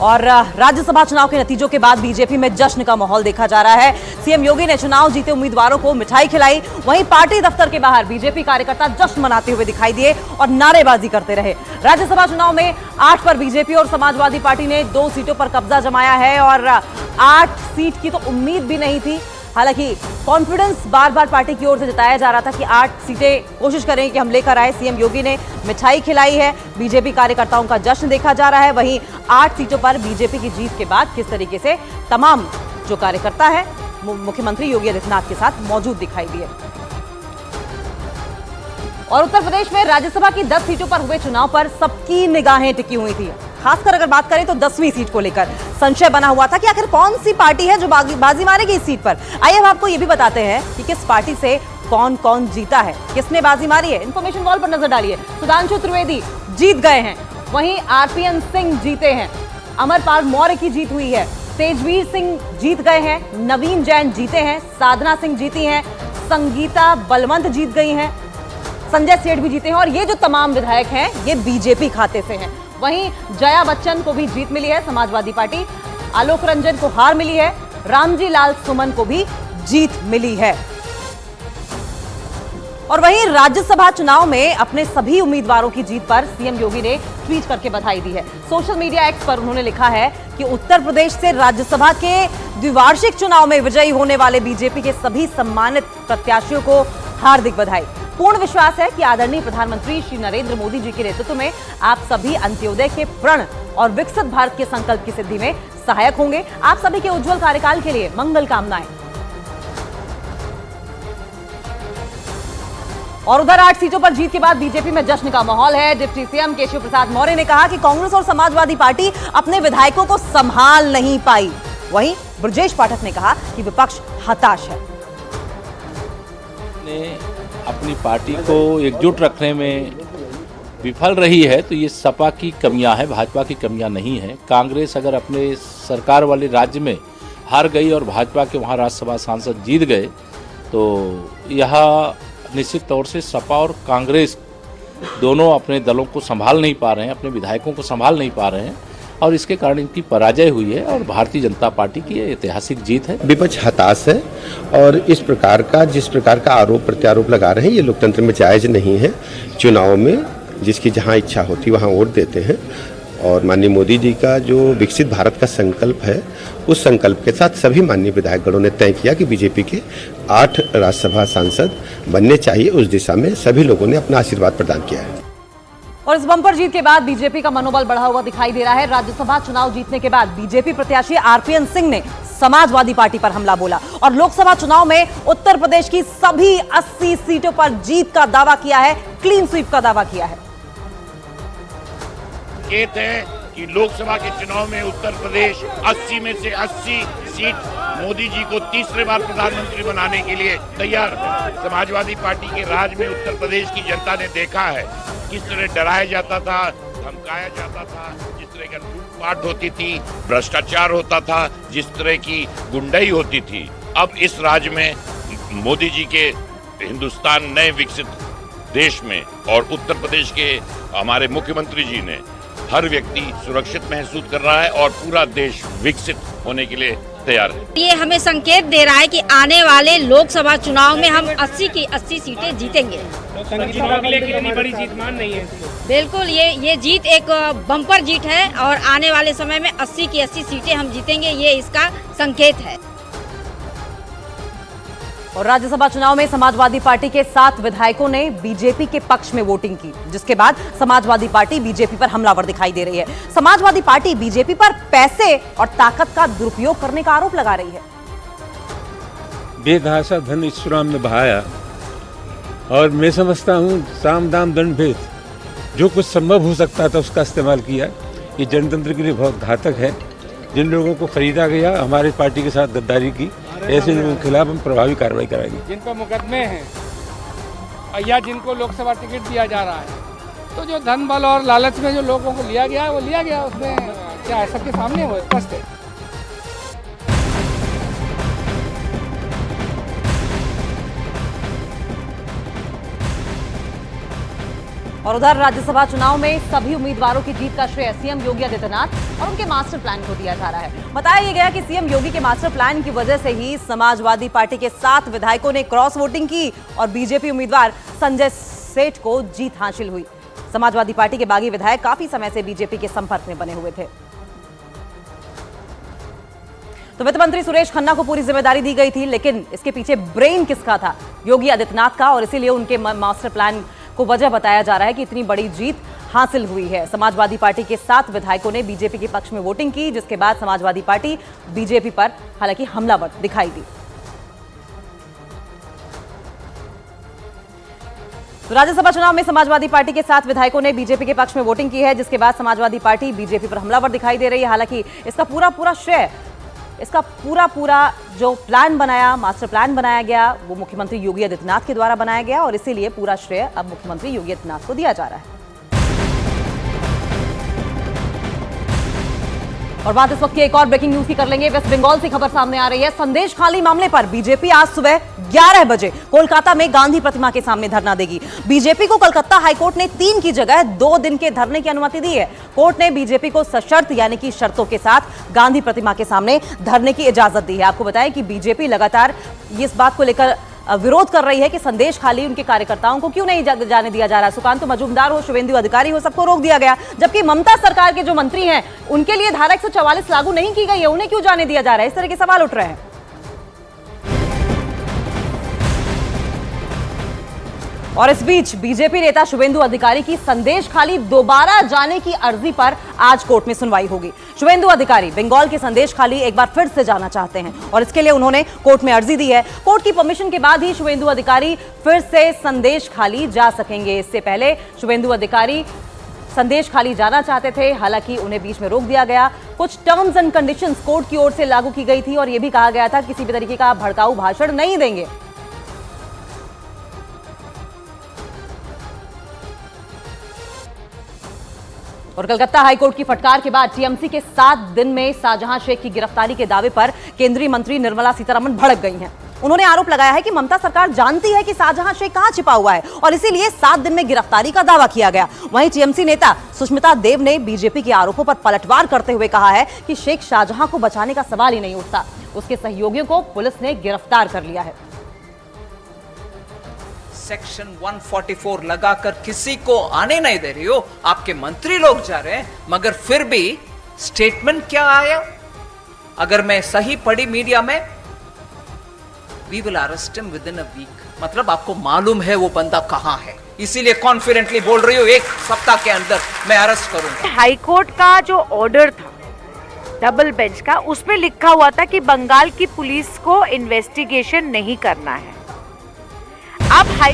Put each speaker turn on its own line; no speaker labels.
और राज्यसभा चुनाव के नतीजों के बाद बीजेपी में जश्न का माहौल देखा जा रहा है। सीएम योगी ने चुनाव जीते उम्मीदवारों को मिठाई खिलाई। वहीं पार्टी दफ्तर के बाहर बीजेपी कार्यकर्ता जश्न मनाते हुए दिखाई दिए और नारेबाजी करते रहे। राज्यसभा चुनाव में 8 पर बीजेपी और समाजवादी पार्टी ने 2 सीटों पर कब्जा जमाया है और 8 सीट की तो उम्मीद भी नहीं थी। हालांकि कॉन्फिडेंस बार बार पार्टी की ओर से जताया जा रहा था कि 8 सीटें कोशिश करेंगे कि हम लेकर आए। सीएम योगी ने मिठाई खिलाई है। बीजेपी कार्यकर्ताओं का जश्न देखा जा रहा है। वहीं 8 सीटों पर बीजेपी की जीत के बाद किस तरीके से तमाम जो कार्यकर्ता है मुख्यमंत्री योगी आदित्यनाथ के साथ मौजूद दिखाई दिए। और उत्तर प्रदेश में राज्यसभा की 10 सीटों पर हुए चुनाव पर सबकी निगाहें टिकी हुई थी। खासकर अगर बात करें तो 10वीं सीट को लेकर संशय बना हुआ था कि आखिर कौन सी पार्टी है जो बाजी मारेगी इस सीट पर। आइए हम आपको ये भी बताते हैं कि किस पार्टी से कौन कौन जीता है, किसने बाजी मारी है। इंफॉर्मेशन वॉल पर नजर डालिए। सुधांशु त्रिवेदी जीत गए हैं, वहीं आरपीएन सिंह जीते हैं, अमरपाल मौर्य की जीत हुई है, तेजवीर सिंह जीत गए हैं, नवीन जैन जीते हैं, साधना सिंह जीती हैं, संगीता बलवंत जीत गई हैं, संजय सेठ भी जीते हैं और ये जो तमाम विधायक हैं ये बीजेपी खाते से हैं। वहीं जया बच्चन को भी जीत मिली है समाजवादी पार्टी, आलोक रंजन को हार मिली है, रामजी लाल सुमन को भी जीत मिली है। और वहीं राज्यसभा चुनाव में अपने सभी उम्मीदवारों की जीत पर सीएम योगी ने ट्वीट करके बधाई दी है। सोशल मीडिया एक्स पर उन्होंने लिखा है कि उत्तर प्रदेश से राज्यसभा के द्विवार्षिक चुनाव में विजयी होने वाले बीजेपी के सभी सम्मानित प्रत्याशियों को हार्दिक बधाई। पूर्ण विश्वास है कि आदरणीय प्रधानमंत्री श्री नरेंद्र मोदी जी के नेतृत्व में आप सभी अंत्योदय के प्रण और विकसित भारत के संकल्प की सिद्धि में सहायक होंगे। आप सभी के उज्जवल कार्यकाल के लिए मंगल कामनाएं। और उधर 8 सीटों पर जीत के बाद बीजेपी में जश्न का माहौल है। डिप्टी सीएम केशव प्रसाद मौर्य ने कहा कि कांग्रेस और समाजवादी पार्टी अपने विधायकों को संभाल नहीं पाई। वहीं ब्रजेश पाठक ने कहा कि विपक्ष हताश है।
अपनी पार्टी को एकजुट रखने में विफल रही है तो ये सपा की कमियां है, भाजपा की कमियां नहीं है। कांग्रेस अगर अपने सरकार वाले राज्य में हार गई और भाजपा के वहाँ राज्यसभा सांसद जीत गए तो यह निश्चित तौर से सपा और कांग्रेस दोनों अपने दलों को संभाल नहीं पा रहे हैं, अपने विधायकों को संभाल नहीं पा रहे हैं और इसके कारण इनकी पराजय हुई है और भारतीय जनता पार्टी की ऐतिहासिक जीत है।
विपक्ष हताश है और इस प्रकार का जिस प्रकार का आरोप प्रत्यारोप लगा रहे हैं ये लोकतंत्र में जायज़ नहीं है। चुनाव में जिसकी जहां इच्छा होती वहां वोट देते हैं और माननीय मोदी जी का जो विकसित भारत का संकल्प है उस संकल्प के साथ सभी माननीय विधायकगणों ने तय किया कि बीजेपी के 8 राज्यसभा सांसद बनने चाहिए। उस दिशा में सभी लोगों ने अपना आशीर्वाद प्रदान किया है।
और इस बंपर जीत के बाद बीजेपी का मनोबल बढ़ा हुआ दिखाई दे रहा है। राज्यसभा चुनाव जीतने के बाद बीजेपी प्रत्याशी आरपीएन सिंह ने समाजवादी पार्टी पर हमला बोला और लोकसभा चुनाव में उत्तर प्रदेश की सभी 80 सीटों पर जीत का दावा किया है, क्लीन स्वीप का दावा किया है।
संकेत है कि लोकसभा के चुनाव में उत्तर प्रदेश 80 में से 80 सीट मोदी जी को तीसरे बार प्रधानमंत्री बनाने के लिए तैयार है। समाजवादी पार्टी के राज में उत्तर प्रदेश की जनता ने देखा है किस तरह डराया जाता था, धमकाया जाता था, जिस तरह का लूटपाट होती थी, भ्रष्टाचार होता था, जिस तरह की गुंडाई होती थी। अब इस राज्य में मोदी जी के हिंदुस्तान नए विकसित देश में और उत्तर प्रदेश के हमारे मुख्यमंत्री जी ने हर व्यक्ति सुरक्षित महसूस कर रहा है और पूरा देश विकसित होने के लिए तैयार है।
ये हमें संकेत दे रहा है कि आने वाले लोकसभा चुनाव में हम 80 की 80 सीटें जीतेंगे।
चुनाव के लिए कितनी बड़ी जीत मान नहीं है?
बिल्कुल, ये जीत एक बम्पर जीत है और आने वाले समय में 80 की 80 सीटें हम जीतेंगे, ये इसका संकेत है।
और राज्यसभा चुनाव में समाजवादी पार्टी के 7 विधायकों ने बीजेपी के पक्ष में वोटिंग की, जिसके बाद समाजवादी पार्टी बीजेपी पर हमलावर दिखाई दे रही है। समाजवादी पार्टी बीजेपी पर पैसे और ताकत का दुरुपयोग करने का आरोप लगा रही है।
बेतहाशा धन इस चुनाव में बहाया और मैं समझता हूँ साम दाम दंड भेद जो कुछ संभव हो सकता था उसका इस्तेमाल किया। ये जनतंत्र के लिए बहुत घातक है। जिन लोगों को खरीदा गया हमारे पार्टी के साथ गद्दारी की, ऐसे लोगों के खिलाफ हम प्रभावी कार्रवाई कराएंगे।
जिन पर मुकदमे हैं या जिनको लोकसभा टिकट दिया जा रहा है तो जो धन बल और लालच में जो लोगों को लिया गया है वो लिया गया, उसमें क्या है, सबके सामने वो स्पष्ट है।
और उधर राज्यसभा चुनाव में सभी उम्मीदवारों की जीत का श्रेय सीएम योगी आदित्यनाथ और उनके मास्टर प्लान को दिया जा रहा है। बताया गया कि सीएम योगी के मास्टर प्लान की वजह से ही समाजवादी पार्टी के 7 विधायकों ने क्रॉस वोटिंग की और बीजेपी उम्मीदवार संजय सेठ को जीत हासिल हुई। समाजवादी पार्टी के बागी विधायक काफी समय से बीजेपी के संपर्क में बने हुए थे। तो वित्त मंत्री सुरेश खन्ना को पूरी जिम्मेदारी दी गई थी, लेकिन इसके पीछे ब्रेन किसका था? योगी आदित्यनाथ का, और इसीलिए उनके मास्टर प्लान को वजह बताया जा रहा है कि इतनी बड़ी जीत हासिल हुई है। समाजवादी पार्टी के 7 विधायकों ने बीजेपी के पक्ष में वोटिंग की, जिसके बाद समाजवादी पार्टी बीजेपी पर हालांकि हमलावर दिखाई दी। तो राज्यसभा चुनाव में समाजवादी पार्टी के 7 विधायकों ने बीजेपी के पक्ष में वोटिंग की है, जिसके बाद समाजवादी पार्टी बीजेपी पर हमलावर दिखाई दे रही है। हालांकि इसका पूरा श्रेय, इसका पूरा जो प्लान बनाया, मास्टर प्लान बनाया गया, वो मुख्यमंत्री योगी आदित्यनाथ के द्वारा बनाया गया और इसीलिए पूरा श्रेय अब मुख्यमंत्री योगी आदित्यनाथ को दिया जा रहा है। और बात इस वक्त की एक और ब्रेकिंग न्यूज की कर लेंगे। वेस्ट बंगाल से खबर सामने आ रही है। संदेश खाली मामले पर बीजेपी आज सुबह 11 बजे कोलकाता में गांधी प्रतिमा के सामने धरना देगी। बीजेपी को कलकत्ता हाईकोर्ट ने 3 की जगह 2 दिन के धरने की अनुमति दी है। कोर्ट ने बीजेपी को सशर्त यानी कि शर्तों के साथ गांधी प्रतिमा के सामने धरने की इजाजत दी है। आपको बताएं कि बीजेपी लगातार इस बात को लेकर विरोध कर रही है कि संदेश खाली उनके कार्यकर्ताओं को क्यों नहीं जाने दिया जा रहा है। सुकांत मजूमदार हो, शुभेंदु अधिकारी हो, सबको रोक दिया गया, जबकि ममता सरकार के जो मंत्री हैं उनके लिए धारा 144 लागू नहीं की गई है, उन्हें क्यों जाने दिया जा रहा है? इस तरह के सवाल उठ रहे हैं। और इस बीच बीजेपी नेता शुभेंदु अधिकारी की संदेश खाली दोबारा जाने की अर्जी पर आज कोर्ट में सुनवाई होगी। शुभेंदु अधिकारी बंगाल के संदेश खाली एक बार फिर से जाना चाहते हैं और इसके लिए उन्होंने कोर्ट में अर्जी दी है। कोर्ट की परमिशन के बाद ही शुभेंदु अधिकारी फिर से संदेश खाली जा सकेंगे। इससे पहले शुभेंदु अधिकारी संदेश खाली जाना चाहते थे, हालांकि उन्हें बीच में रोक दिया गया। कुछ टर्म्स एंड कंडीशंस कोर्ट की ओर से लागू की गई थी और यह भी कहा गया था किसी भी तरीके का भड़काऊ भाषण नहीं देंगे। और कलकत्ता हाईकोर्ट की फटकार के बाद टीएमसी के 7 दिन में शाहजहां शेख की गिरफ्तारी के दावे पर केंद्रीय मंत्री निर्मला सीतारमण भड़क गई हैं। उन्होंने आरोप लगाया है कि ममता सरकार जानती है कि शाहजहां शेख कहां छिपा हुआ है और इसीलिए 7 दिन में गिरफ्तारी का दावा किया गया। वहीं टीएमसी नेता सुष्मिता देव ने बीजेपी के आरोपों पर पलटवार करते हुए कहा है कि शेख शाहजहां को बचाने का सवाल ही नहीं उठता। उसके सहयोगियों को पुलिस ने गिरफ्तार कर लिया है।
सेक्शन 144 लगाकर किसी को आने नहीं दे रही हो, आपके मंत्री लोग जा रहे हैं, मगर फिर भी स्टेटमेंट क्या आया? अगर मैं सही पढ़ी मीडिया में, we will arrest him within a week, मतलब आपको मालूम है वो बंदा कहां है, इसीलिए कॉन्फिडेंटली बोल रही हो 1 सप्ताह के अंदर मैं अरेस्ट करूंगा।
हाईकोर्ट का जो ऑर्डर था डबल बेंच का, उसमें लिखा हुआ था कि बंगाल की पुलिस को इन्वेस्टिगेशन नहीं करना है। अब हाई